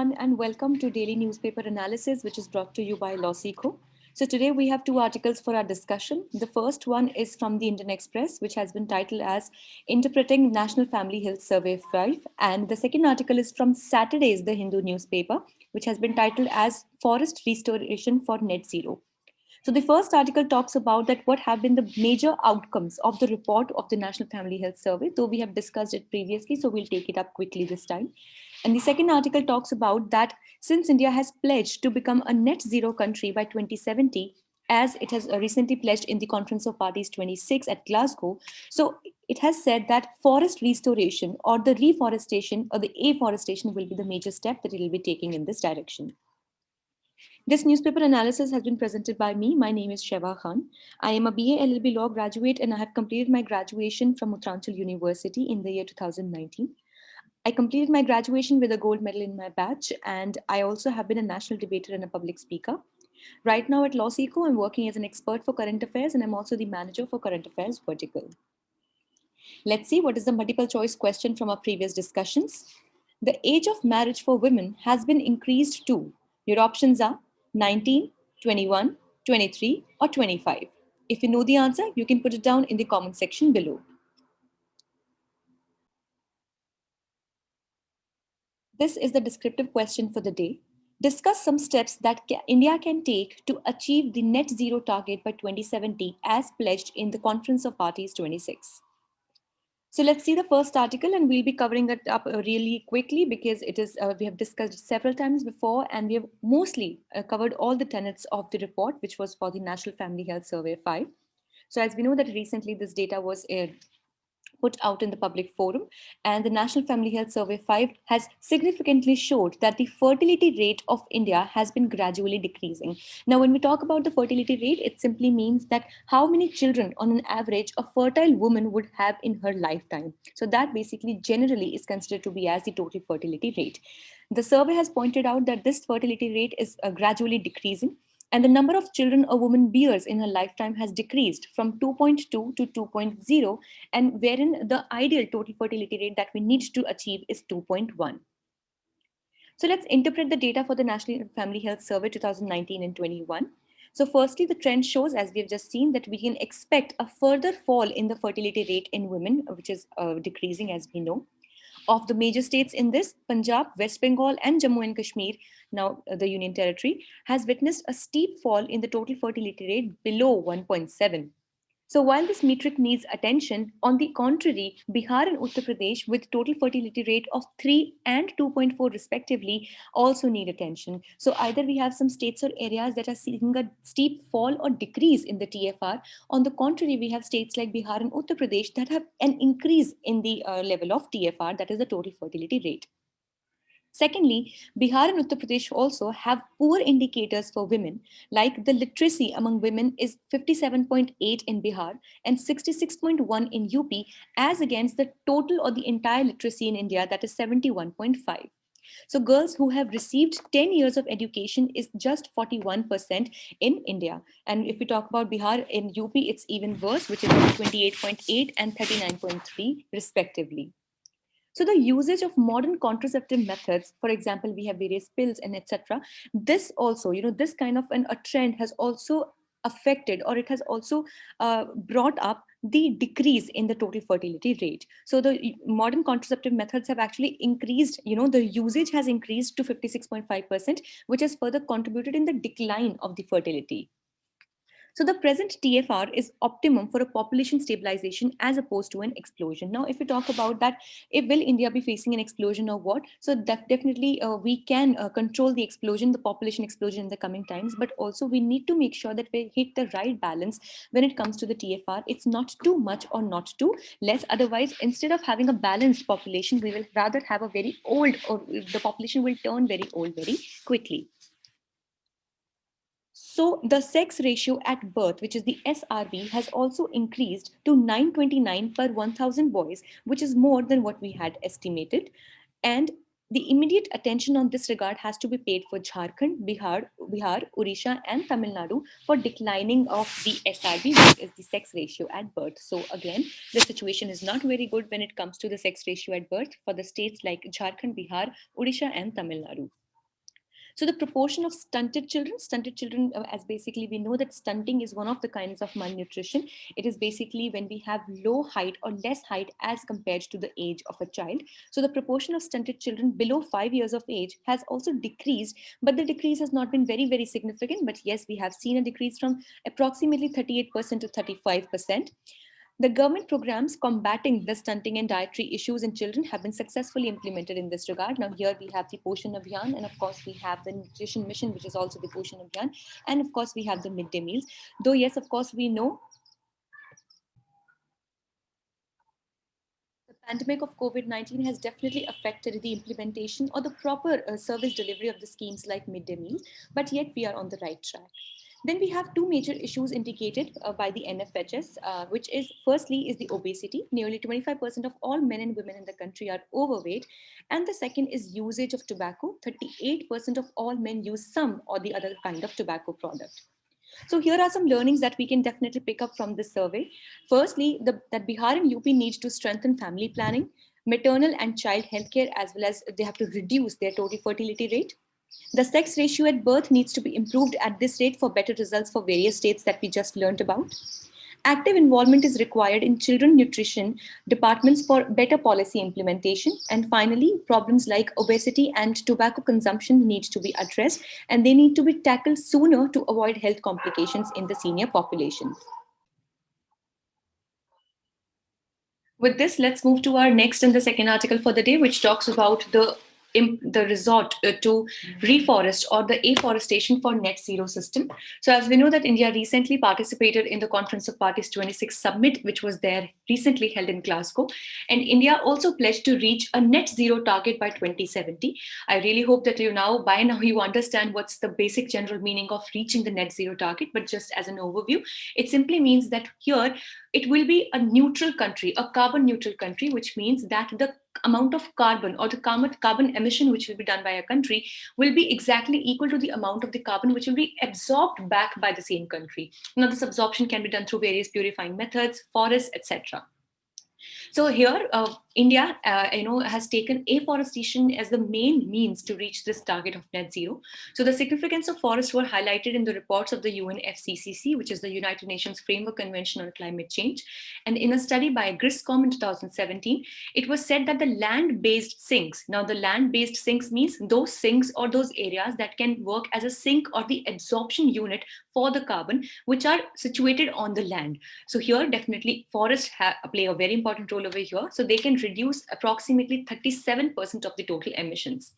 everyone, and welcome to Daily Newspaper Analysis, which is brought to you by LawSikho. So, today we have two articles for our discussion. The first one is from the Indian Express, which has been titled as Interpreting National Family Health Survey 5. And the second article is from Saturday's The Hindu newspaper, which has been titled as Forest Restoration for Net Zero. So the first article talks about that what have been the major outcomes of the report of the National Family Health Survey, though we have discussed it previously, so we'll take it up quickly this time. And the second article talks about that since India has pledged to become a net zero country by 2070, as it has recently pledged in the Conference of Parties 26 at Glasgow, so it has said that forest restoration or the reforestation or the afforestation will be the major step that it will be taking in this direction. This newspaper analysis has been presented by me. My name is Sheva Khan. I am a BA LLB law graduate and I have completed my graduation from Uttaranchal University in the year 2019. I completed my graduation with a gold medal in my batch, and I also have been a national debater and a public speaker. Right now at LawSikho, I'm working as an expert for current affairs and I'm also the manager for current affairs vertical. Let's see what is the multiple choice question from our previous discussions. The age of marriage for women has been increased to, your options are 19, 21, 23, or 25. If you know the answer, you can put it down in the comment section below. This is the descriptive question for the day. Discuss some steps that India can take to achieve the net zero target by 2070 as pledged in the Conference of Parties 26. So let's see the first article, and we'll be covering it up really quickly because it is we have discussed it several times before, and we have mostly covered all the tenets of the report, which was for the National Family Health Survey 5. So as we know that recently this data was put out in the public forum, and the National Family Health Survey 5 has significantly showed that the fertility rate of India has been gradually decreasing. Now, when we talk about the fertility rate, it simply means that how many children on an average a fertile woman would have in her lifetime. So that basically generally is considered to be as the total fertility rate. The survey has pointed out that this fertility rate is gradually decreasing, and the number of children a woman bears in her lifetime has decreased from 2.2 to 2.0, and wherein the ideal total fertility rate that we need to achieve is 2.1. So let's interpret the data for the National Family Health Survey 2019 and 21. So firstly, the trend shows, as we have just seen, that we can expect a further fall in the fertility rate in women, which is decreasing as we know. Of the major states in this, Punjab, West Bengal, and Jammu and Kashmir, now the Union Territory, has witnessed a steep fall in the total fertility rate below 1.7. So while this metric needs attention, on the contrary, Bihar and Uttar Pradesh, with total fertility rate of 3 and 2.4 respectively, also need attention. So either we have some states or areas that are seeing a steep fall or decrease in the TFR. On the contrary, we have states like Bihar and Uttar Pradesh that have an increase in the level of TFR, that is the total fertility rate. Secondly, Bihar and Uttar Pradesh also have poor indicators for women, like the literacy among women is 57.8 in Bihar and 66.1 in UP, as against the total or the entire literacy in India, that is 71.5. So girls who have received 10 years of education is just 41% in India. And if we talk about Bihar, in UP, it's even worse, which is 28.8 and 39.3 respectively. So the usage of modern contraceptive methods, for example, we have various pills and etc. This also, this kind of a trend has also affected, or it has also brought up the decrease in the total fertility rate. So the modern contraceptive methods have actually increased, the usage has increased to 56.5%, which has further contributed in the decline of the fertility. So the present TFR is optimum for a population stabilization as opposed to an explosion. Now, if we talk about that, if will India be facing an explosion or what? So that definitely we can control the explosion, the population explosion in the coming times, but also we need to make sure that we hit the right balance when it comes to the TFR. It's not too much or not too less. Otherwise, instead of having a balanced population, we will rather have a very old, or the population will turn very old very quickly. So the sex ratio at birth, which is the SRB, has also increased to 929 per 1000 boys, which is more than what we had estimated. And the immediate attention on this regard has to be paid for Jharkhand, Bihar, Odisha, and Tamil Nadu for declining of the SRB, which is the sex ratio at birth. So again, the situation is not very good when it comes to the sex ratio at birth for the states like Jharkhand, Bihar, Odisha, and Tamil Nadu. So the proportion of stunted children, as basically we know that stunting is one of the kinds of malnutrition. It is basically when we have low height or less height as compared to the age of a child. So the proportion of stunted children below 5 years of age has also decreased, but the decrease has not been very, very significant. But yes, we have seen a decrease from approximately 38% to 35%. The government programs combating the stunting and dietary issues in children have been successfully implemented in this regard. Now, here we have the Poshan Abhiyan, and of course, we have the Nutrition Mission, which is also the Poshan Abhiyan, and of course, we have the midday meals. Though, yes, of course, we know the pandemic of COVID-19 has definitely affected the implementation or the proper service delivery of the schemes like midday meals, but yet we are on the right track. Then we have two major issues indicated by the NFHS, which is firstly is the obesity. Nearly 25% of all men and women in the country are overweight. And the second is usage of tobacco. 38% of all men use some or the other kind of tobacco product. So here are some learnings that we can definitely pick up from this survey. Firstly, that Bihar and UP need to strengthen family planning, maternal and child healthcare, as well as they have to reduce their total fertility rate. The sex ratio at birth needs to be improved at this rate for better results for various states that we just learned about. Active involvement is required in children nutrition departments for better policy implementation. And finally, problems like obesity and tobacco consumption need to be addressed, and they need to be tackled sooner to avoid health complications in the senior population. With this, let's move to our next and the second article for the day, which talks about the resort to reforest or the afforestation for net zero system. So as we know that India recently participated in the Conference of Parties 26 summit, which was there recently held in Glasgow. And India also pledged to reach a net zero target by 2070. I really hope that by now you understand what's the basic general meaning of reaching the net zero target. But just as an overview, it simply means that here it will be a neutral country, a carbon neutral country, which means that the amount of carbon or the carbon emission which will be done by a country will be exactly equal to the amount of the carbon which will be absorbed back by the same country. Now, this absorption can be done through various purifying methods, forests, etc. So here, India, has taken afforestation as the main means to reach this target of net zero. So the significance of forests were highlighted in the reports of the UNFCCC, which is the United Nations Framework Convention on Climate Change. And in a study by GRISCOM in 2017, it was said that the land-based sinks. Now, the land-based sinks means those sinks or those areas that can work as a sink or the absorption unit for the carbon, which are situated on the land. So here, definitely, forests play a very important role over here. So they can reduce approximately 37% of the total emissions.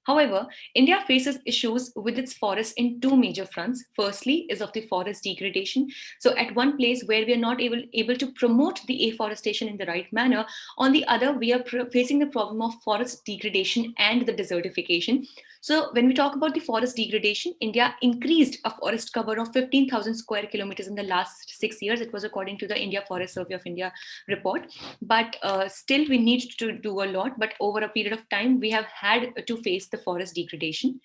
However, India faces issues with its forests in two major fronts. Firstly, is of the forest degradation. So at one place where we are not able to promote the afforestation in the right manner, on the other, we are facing the problem of forest degradation and the desertification. So when we talk about the forest degradation, India increased a forest cover of 15,000 square kilometers in the last 6 years. It was according to the India Forest Survey of India report. But still, we need to do a lot. But over a period of time, we have had to face the forest degradation.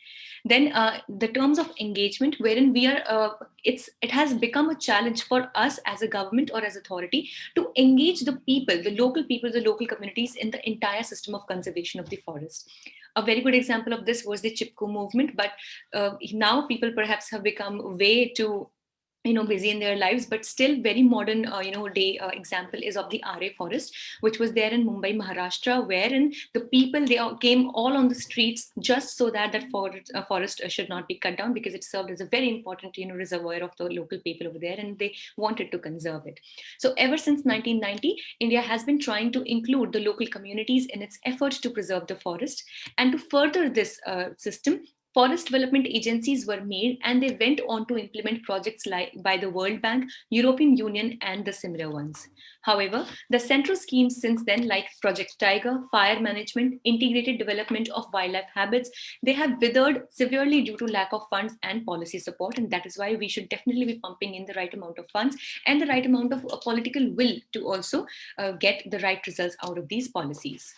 Then the terms of engagement, wherein we are, it has become a challenge for us as a government or as authority to engage the people, the local communities in the entire system of conservation of the forest. A very good example of this was the Chipko movement, but now people perhaps have become way too busy in their lives, but still very modern day example is of the RA forest, which was there in Mumbai, Maharashtra, wherein the people, they all came all on the streets just so that forest should not be cut down, because it served as a very important reservoir of the local people over there, and they wanted to conserve it. So ever since 1990, India has been trying to include the local communities in its effort to preserve the forest. And to further this system, forest development agencies were made, and they went on to implement projects like by the World Bank, European Union, and the similar ones. However, the central schemes since then, like Project Tiger, fire management, integrated development of wildlife habits, they have withered severely due to lack of funds and policy support. And that is why we should definitely be pumping in the right amount of funds and the right amount of political will to also get the right results out of these policies.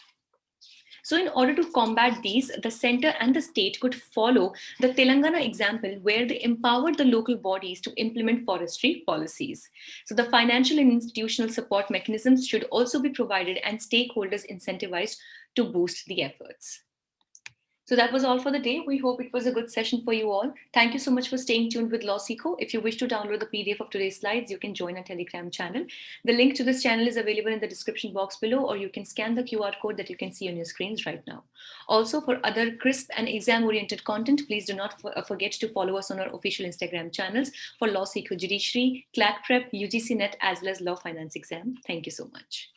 So, in order to combat these, the center and the state could follow the Telangana example, where they empowered the local bodies to implement forestry policies. So, the financial and institutional support mechanisms should also be provided and stakeholders incentivized to boost the efforts. So that was all for the day. We hope it was a good session for you all. Thank you so much for staying tuned with LawSikho. If you wish to download the PDF of today's slides, you can join our Telegram channel. The link to this channel is available in the description box below, or you can scan the QR code that you can see on your screens right now. Also, for other crisp and exam-oriented content, please do not forget to follow us on our official Instagram channels for LawSikho Judiciary, CLAT Prep, UGC Net, as well as Law Finance Exam. Thank you so much.